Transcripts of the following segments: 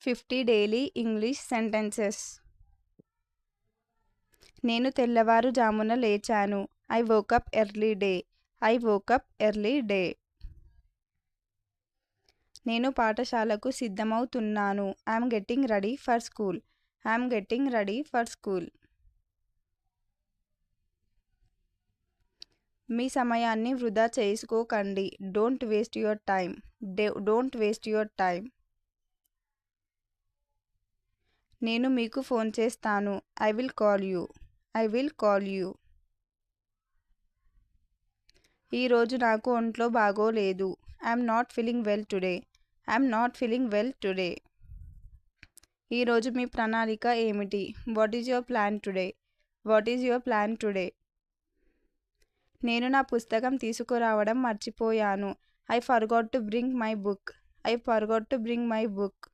50 daily English sentences. నేను తెల్లవారుజామున లేచాను. I woke up early day. I woke up early day. నేను పాఠశాలకు సిద్ధమవుతున్నాను. I'm getting ready for school. I'm getting ready for school. మీ సమయాన్ని వృధా చేసుకోకండి. Don't waste your time. Don't waste your time. నేను మీకు ఫోన్ చేస్తాను. I will call you. I will call you. ఈరోజు నాకు ఒంట్లో బాగోలేదు. I'm not feeling well today. I'm not feeling well today. ఈరోజు మీ ప్రణాళిక ఏమిటి? What is your plan today? What is your plan today? నేను నా పుస్తకం తీసుకురావడం మర్చిపోయాను. I forgot to bring my book. I forgot to bring my book.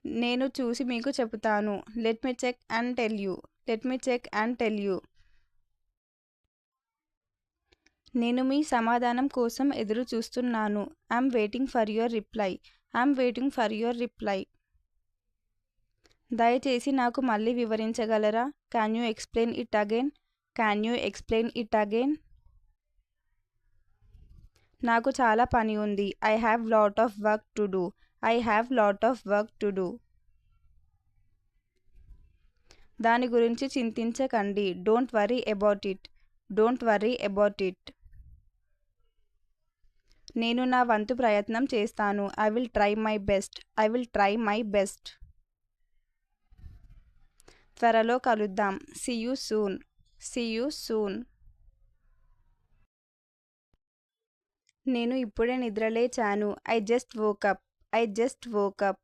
నేను చూసి మీకు చెబుతాను. Let me check and tell you. Let me check and tell you. నేను మీ సమాధానం కోసం ఎదురు చూస్తున్నాను. I'm waiting for your reply. I'm waiting for your reply. దయచేసి నాకు మళ్ళీ వివరించగలరా? Can you explain it again? Can you explain it again? నాకు చాలా పని ఉంది. I have lot of work to do. I have lot of work to do. దాని గురించి చింతించకండి. Don't worry about it. Don't worry about it. నేను నా వంతు ప్రయత్నం చేస్తాను. I will try my best. I will try my best. త్వరలో కలుద్దాం. See you soon. See you soon. నేను ఇప్పుడే నిద్రలేచాను. I just woke up. I just woke up.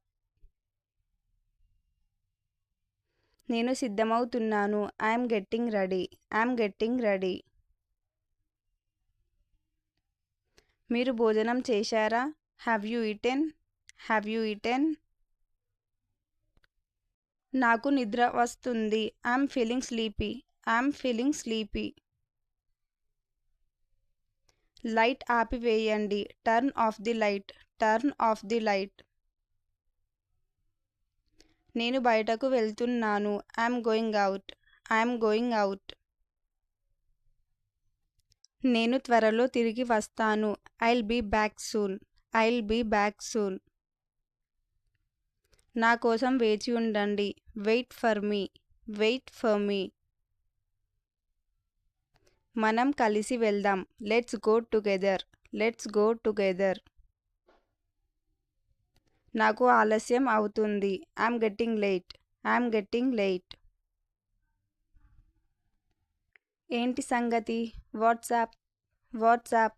నేను సిద్ధమవుతున్నాను. I'm getting ready. I'm getting ready. మీరు భోజనం చేశారా? Have you eaten? Have you eaten? నాకు నిద్ర వస్తుంది. I'm feeling sleepy. I'm feeling sleepy. Light ఆపివేయండి. Turn off the light. Turn off the light. నేను బయటకు వెళ్తున్నాను. I'm going out. I'm going out. నేను త్వరలో తిరిగి వస్తాను. I'll be back soon. I'll be back soon. నా కోసం వేచి ఉండండి. Wait for me. Wait for me. మనం కలిసి వెళ్దాం. Let's go together. Let's go together. నాకు ఆలస్యం అవుతుంది. I'm getting late. I'm getting late. ఏంటి సంగతి? వాట్సాప్. వాట్సాప్.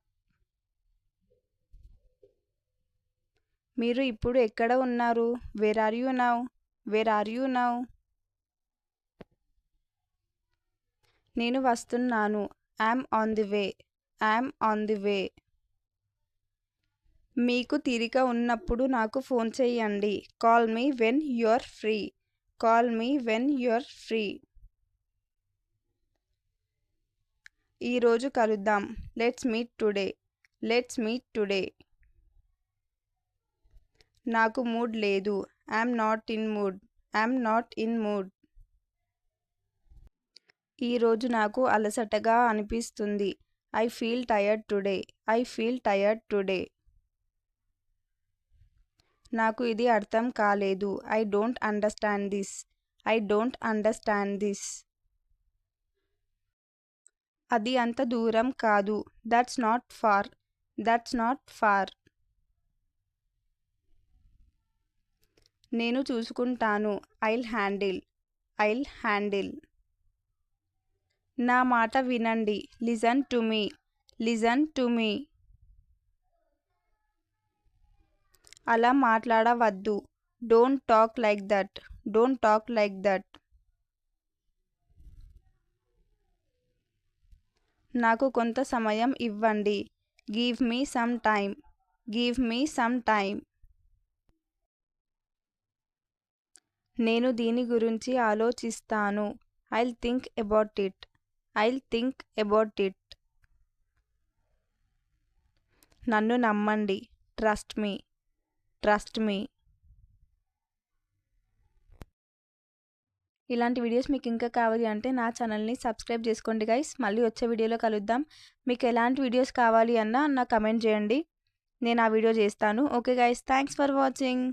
మీరు ఇప్పుడు ఎక్కడ ఉన్నారు? Where are you now? Where are you now? నేను వస్తున్నాను. I'm on the way. I'm on the way. మీకు తీరిక ఉన్నప్పుడు నాకు ఫోన్ చేయండి. Call me when you're free. Call me when you're free. ఈరోజు కలుద్దాం. Let's meet today. Let's meet today. నాకు మూడ్ లేదు. I'm not in mood. I'm not in mood. ఈరోజు నాకు అలసటగా అనిపిస్తుంది. I feel tired today. I feel tired today. నాకు ఇది అర్థం కాలేదు. I don't understand this. I don't understand this. అది అంత దూరం కాదు. That's not far. That's not far. నేను చూసుకుంటాను. I'll handle. I'll handle. నా మాట వినండి. Listen to me. Listen to me. అలా మాట్లాడవద్దు. Don't talk like that. Don't talk like that. నాకు కొంత సమయం ఇవ్వండి. Give me some time. Give me some time. నేను దీని గురించి ఆలోచిస్తాను. I'll think about it. I'll think about it. నన్ను నమ్మండి. Trust me. Trust me. ఇలాంటి వీడియోస్ మీకు ఇంకా కావాలి అంటే నా ఛానల్ని సబ్స్క్రైబ్ చేసుకోండి గైస్. మళ్ళీ వచ్చే వీడియోలో కలుద్దాం. మీకు ఎలాంటి వీడియోస్ కావాలి అన్నా నాకు కమెంట్ చేయండి, నేను ఆ వీడియో చేస్తాను. Okay guys, thanks for watching.